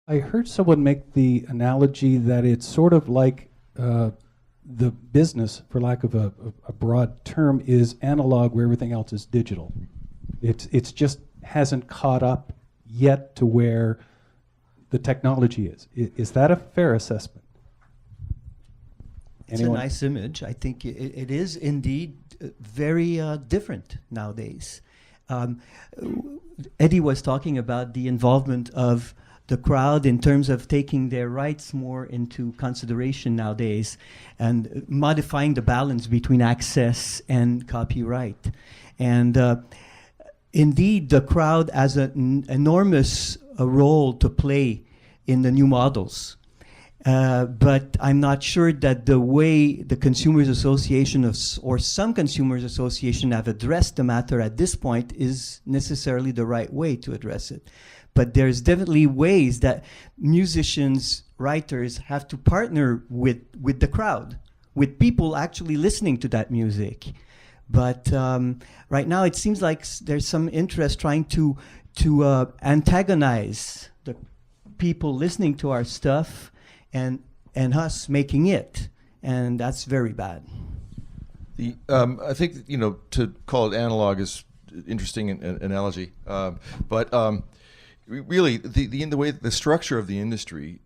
I heard someone make the analogy that it's sort of like the business, for lack of a broad term, is analog where everything else is digital. It's just hasn't caught up yet to where the technology is. Is that a fair assessment? It's Anyone? a nice image. I think it is indeed very different nowadays. Eddie was talking about the involvement of the crowd in terms of taking their rights more into consideration nowadays and modifying the balance between access and copyright. And indeed, the crowd has an enormous role to play in the new models. But I'm not sure that the way the Consumers Association or some Consumers Association have addressed the matter at this point is necessarily the right way to address it. But there's definitely ways that musicians, writers have to partner with the crowd, with people actually listening to that music. But right now it seems like there's some interest trying to antagonize the people listening to our stuff and us making it, and that's very bad. I think to call it analog is interesting analogy, but really the way the structure of the industry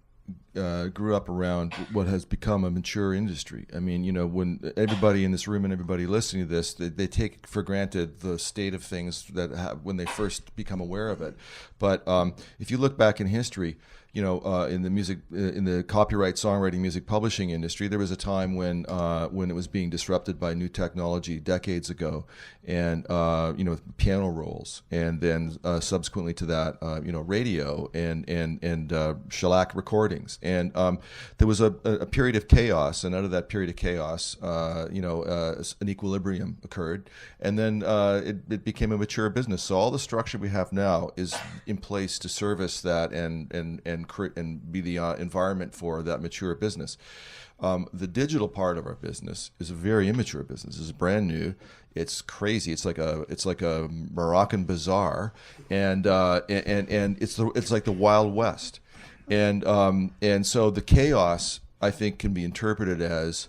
grew up around what has become a mature industry. I mean, when everybody in this room and everybody listening to this, they take for granted the state of things that when they first become aware of it. But if you look back in history, in the copyright songwriting music publishing industry, there was a time when it was being disrupted by new technology decades ago, and piano rolls, and then subsequently to that, radio and shellac recordings, and there was a period of chaos, and out of that period of chaos, an equilibrium occurred, and then it became a mature business. So all the structure we have now is in place to service that and be the environment for that mature business. The digital part of our business is a very immature business. It's brand new. It's crazy. It's like a Moroccan bazaar, and it's like the Wild West, and so the chaos, I think, can be interpreted as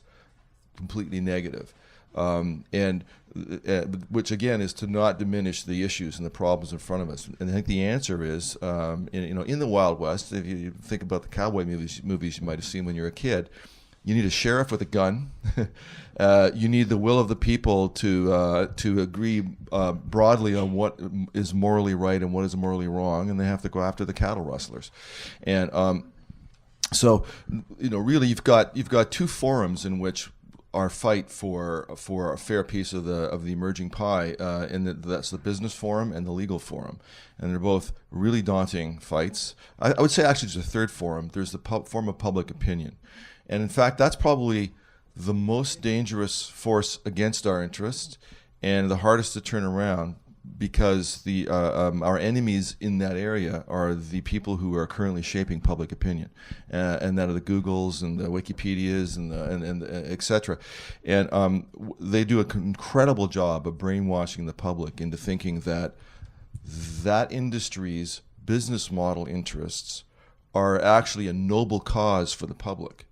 completely negative, and which again is to not diminish the issues and the problems in front of us. And I think the answer is, in the Wild West, if you think about the cowboy movies you might have seen when you were a kid, you need a sheriff with a gun. You need the will of the people to agree broadly on what is morally right and what is morally wrong, and they have to go after the cattle rustlers. And so, really, you've got two forums in which our fight for a fair piece of the emerging pie, and that's the business forum and the legal forum, and they're both really daunting fights. I would say actually there's a third forum. There's the forum of public opinion, and in fact that's probably the most dangerous force against our interests and the hardest to turn around, because our enemies in that area are the people who are currently shaping public opinion, and that are the Googles and the Wikipedias and et cetera. And they do an incredible job of brainwashing the public into thinking that industry's business model interests are actually a noble cause for the public.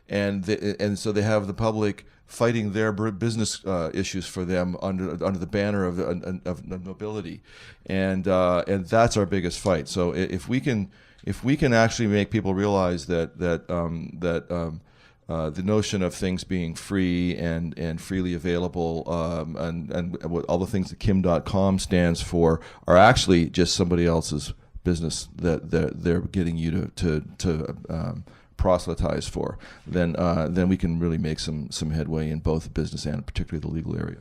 And so they have the public fighting their business issues for them under the banner of nobility, and that's our biggest fight. So if we can actually make people realize that the notion of things being free and freely available, and what all the things that Kim.com stands for are actually just somebody else's business that they're getting you to proselytize for, then we can really make some headway in both business and particularly the legal area.